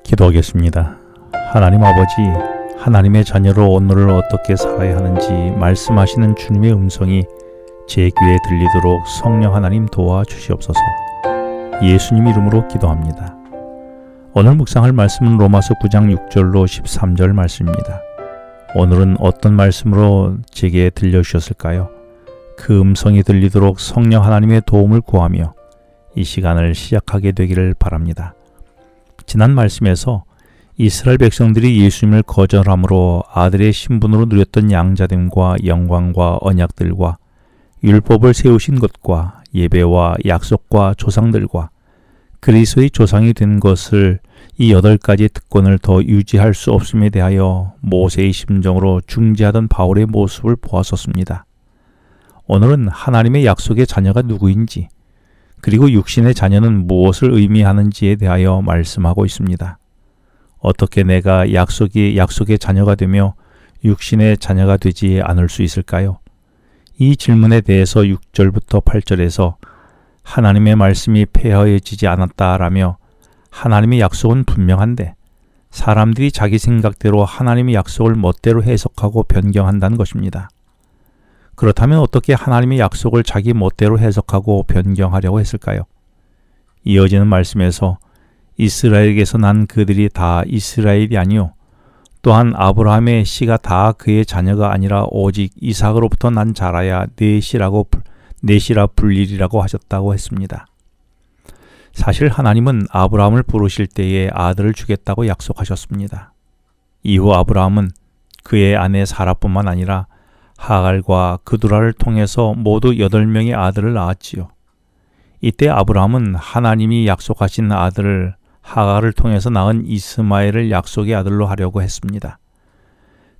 기도하겠습니다. 하나님 아버지, 하나님의 자녀로 오늘을 어떻게 살아야 하는지 말씀하시는 주님의 음성이 제 귀에 들리도록 성령 하나님 도와주시옵소서. 예수님 이름으로 기도합니다. 오늘 묵상할 말씀은 로마서 9장 6절로 13절 말씀입니다. 오늘은 어떤 말씀으로 제게 들려주셨을까요? 그 음성이 들리도록 성령 하나님의 도움을 구하며 이 시간을 시작하게 되기를 바랍니다. 지난 말씀에서 이스라엘 백성들이 예수님을 거절함으로 아들의 신분으로 누렸던 양자됨과 영광과 언약들과 율법을 세우신 것과 예배와 약속과 조상들과 그리스도의 조상이 된 것을 이 8가지 특권을 더 유지할 수 없음에 대하여 모세의 심정으로 중재하던 바울의 모습을 보았었습니다. 오늘은 하나님의 약속의 자녀가 누구인지 그리고 육신의 자녀는 무엇을 의미하는지에 대하여 말씀하고 있습니다. 어떻게 내가 약속의 자녀가 되며 육신의 자녀가 되지 않을 수 있을까요? 이 질문에 대해서 6절부터 8절에서 하나님의 말씀이 폐허해지지 않았다라며 하나님의 약속은 분명한데 사람들이 자기 생각대로 하나님의 약속을 멋대로 해석하고 변경한다는 것입니다. 그렇다면 어떻게 하나님의 약속을 자기 멋대로 해석하고 변경하려고 했을까요? 이어지는 말씀에서 이스라엘에게서 난 그들이 다 이스라엘이 아니요 또한 아브라함의 씨가 다 그의 자녀가 아니라 오직 이삭으로부터 난 자라야 넷이라 불리리라고 하셨다고 했습니다. 사실 하나님은 아브라함을 부르실 때에 아들을 주겠다고 약속하셨습니다. 이후 아브라함은 그의 아내 사라뿐만 아니라 하갈과 그두라를 통해서 모두 8명의 아들을 낳았지요. 이때 아브라함은 하나님이 약속하신 아들을 하갈을 통해서 낳은 이스마엘을 약속의 아들로 하려고 했습니다.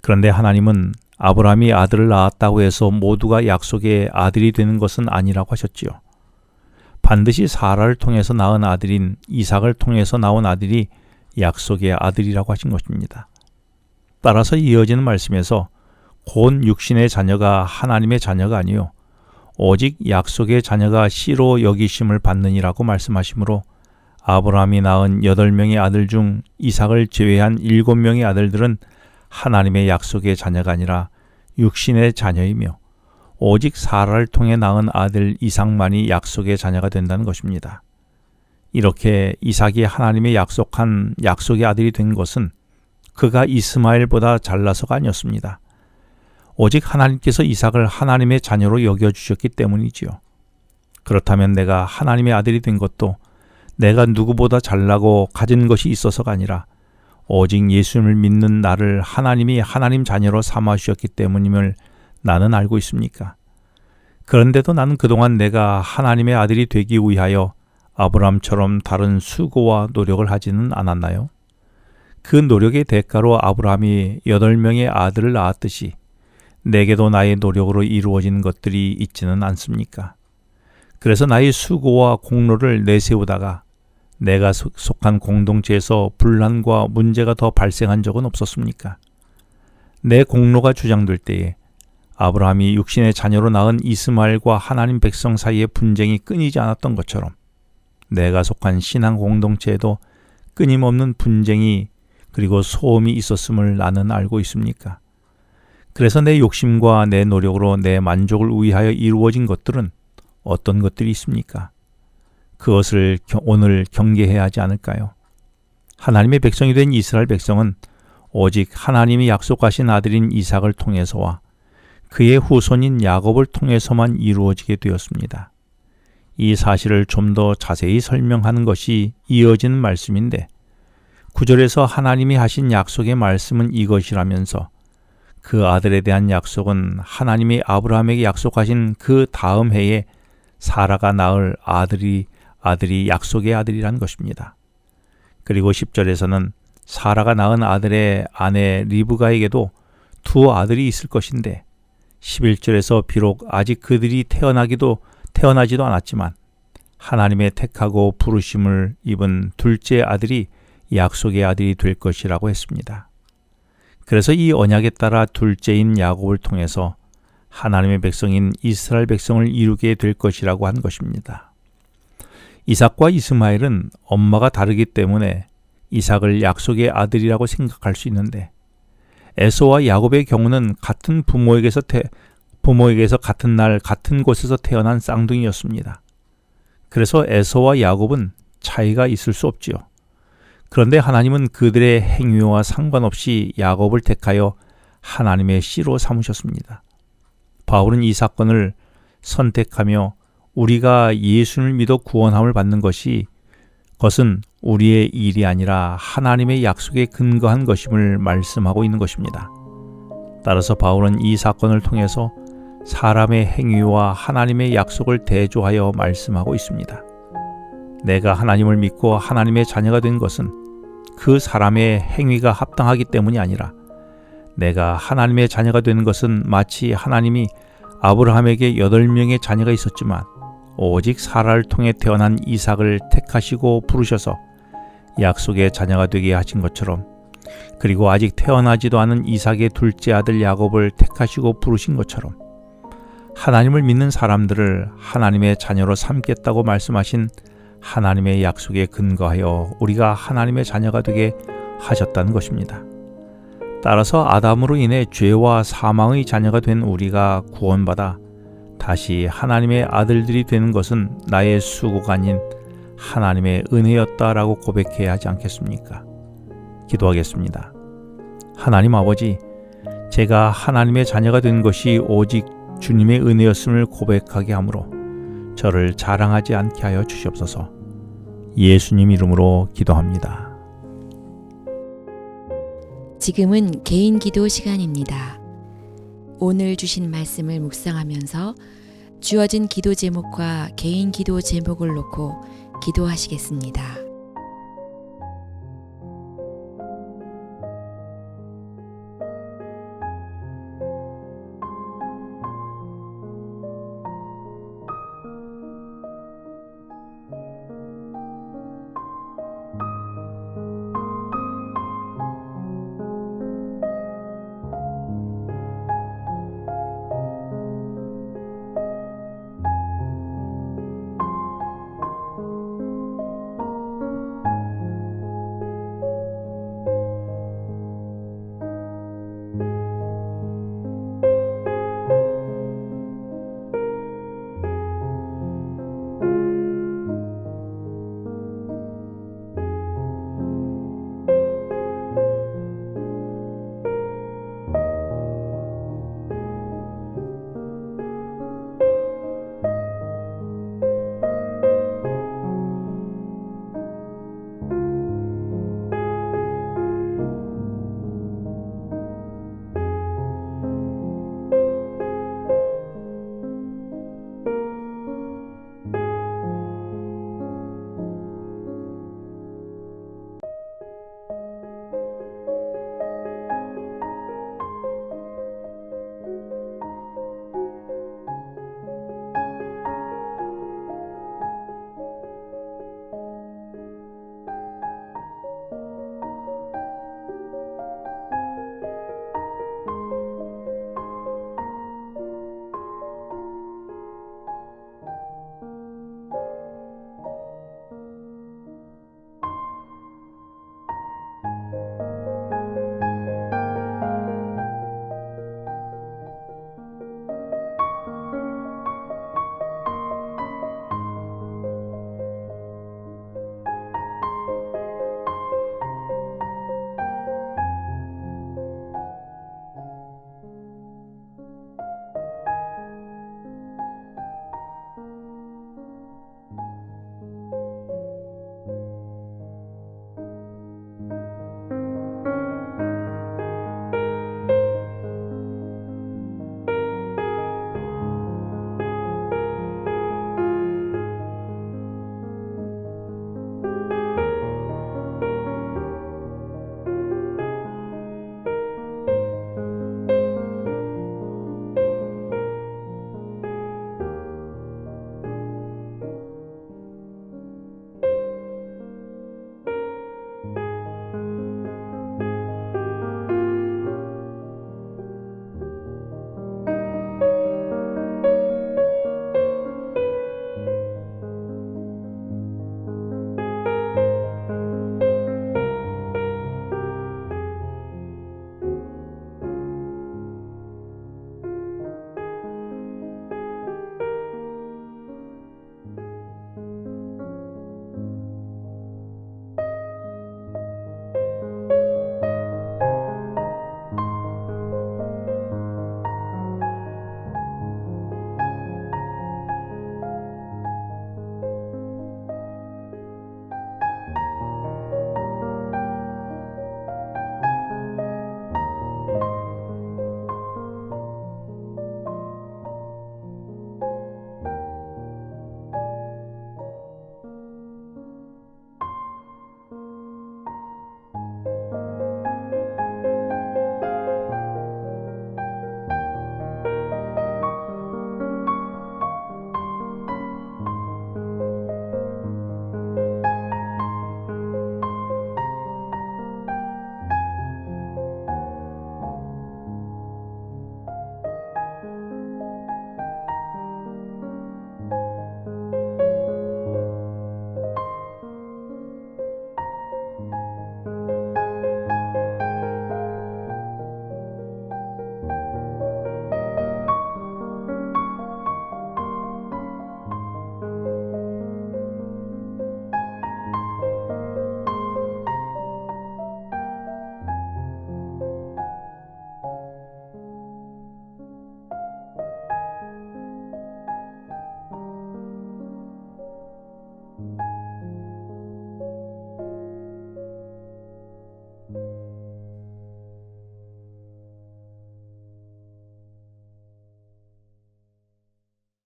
그런데 하나님은 아브라함이 아들을 낳았다고 해서 모두가 약속의 아들이 되는 것은 아니라고 하셨지요. 반드시 사라를 통해서 낳은 아들인 이삭을 통해서 나온 아들이 약속의 아들이라고 하신 것입니다. 따라서 이어지는 말씀에서 곧 육신의 자녀가 하나님의 자녀가 아니요 오직 약속의 자녀가 씨로 여기심을 받느니라고 말씀하시므로 아브라함이 낳은 8명의 아들 중 이삭을 제외한 7명의 아들들은 하나님의 약속의 자녀가 아니라 육신의 자녀이며 오직 사라를 통해 낳은 아들 이삭만이 약속의 자녀가 된다는 것입니다. 이렇게 이삭이 하나님의 약속한 약속의 아들이 된 것은 그가 이스마엘보다 잘나서가 아니었습니다. 오직 하나님께서 이삭을 하나님의 자녀로 여겨주셨기 때문이지요. 그렇다면 내가 하나님의 아들이 된 것도 내가 누구보다 잘나고 가진 것이 있어서가 아니라 오직 예수님을 믿는 나를 하나님이 하나님 자녀로 삼아주셨기 때문임을 나는 알고 있습니까? 그런데도 나는 그동안 내가 하나님의 아들이 되기 위하여 아브라함처럼 다른 수고와 노력을 하지는 않았나요? 그 노력의 대가로 아브라함이 8명의 아들을 낳았듯이 내게도 나의 노력으로 이루어진 것들이 있지는 않습니까? 그래서 나의 수고와 공로를 내세우다가 내가 속한 공동체에서 분란과 문제가 더 발생한 적은 없었습니까? 내 공로가 주장될 때에 아브라함이 육신의 자녀로 낳은 이스마엘과 하나님 백성 사이의 분쟁이 끊이지 않았던 것처럼 내가 속한 신앙 공동체에도 끊임없는 분쟁이 그리고 소음이 있었음을 나는 알고 있습니까? 그래서 내 욕심과 내 노력으로 내 만족을 위하여 이루어진 것들은 어떤 것들이 있습니까? 그것을 오늘 경계해야 하지 않을까요? 하나님의 백성이 된 이스라엘 백성은 오직 하나님이 약속하신 아들인 이삭을 통해서와 그의 후손인 야곱을 통해서만 이루어지게 되었습니다. 이 사실을 좀 더 자세히 설명하는 것이 이어지는 말씀인데 9절에서 하나님이 하신 약속의 말씀은 이것이라면서 그 아들에 대한 약속은 하나님이 아브라함에게 약속하신 그 다음 해에 사라가 낳을 아들이 약속의 아들이란 것입니다. 그리고 10절에서는 사라가 낳은 아들의 아내 리브가에게도 2 아들이 있을 것인데 11절에서 비록 아직 그들이 태어나지도 않았지만 하나님의 택하고 부르심을 입은 둘째 아들이 약속의 아들이 될 것이라고 했습니다. 그래서 이 언약에 따라 둘째인 야곱을 통해서 하나님의 백성인 이스라엘 백성을 이루게 될 것이라고 한 것입니다. 이삭과 이스마엘은 엄마가 다르기 때문에 이삭을 약속의 아들이라고 생각할 수 있는데 에서와 야곱의 경우는 같은 부모에게서 같은 날 같은 곳에서 태어난 쌍둥이였습니다. 그래서 에서와 야곱은 차이가 있을 수 없지요. 그런데 하나님은 그들의 행위와 상관없이 야곱을 택하여 하나님의 씨로 삼으셨습니다. 바울은 이 사건을 선택하며 우리가 예수를 믿어 구원함을 받는 것은 우리의 일이 아니라 하나님의 약속에 근거한 것임을 말씀하고 있는 것입니다. 따라서 바울은 이 사건을 통해서 사람의 행위와 하나님의 약속을 대조하여 말씀하고 있습니다. 내가 하나님을 믿고 하나님의 자녀가 된 것은 그 사람의 행위가 합당하기 때문이 아니라 내가 하나님의 자녀가 되는 것은 마치 하나님이 아브라함에게 8명의 자녀가 있었지만 오직 사라를 통해 태어난 이삭을 택하시고 부르셔서 약속의 자녀가 되게 하신 것처럼, 그리고 아직 태어나지도 않은 이삭의 둘째 아들 야곱을 택하시고 부르신 것처럼 하나님을 믿는 사람들을 하나님의 자녀로 삼겠다고 말씀하신 하나님의 약속에 근거하여 우리가 하나님의 자녀가 되게 하셨다는 것입니다. 따라서 아담으로 인해 죄와 사망의 자녀가 된 우리가 구원받아 다시 하나님의 아들들이 되는 것은 나의 수고가 아닌 하나님의 은혜였다라고 고백해야 하지 않겠습니까? 기도하겠습니다. 하나님 아버지, 제가 하나님의 자녀가 된 것이 오직 주님의 은혜였음을 고백하게 하므로 저를 자랑하지 않게 하여 주시옵소서. 예수님 이름으로 기도합니다. 지금은 개인 기도 시간입니다. 오늘 주신 말씀을 묵상하면서 주어진 기도 제목과 개인 기도 제목을 놓고 기도하시겠습니다.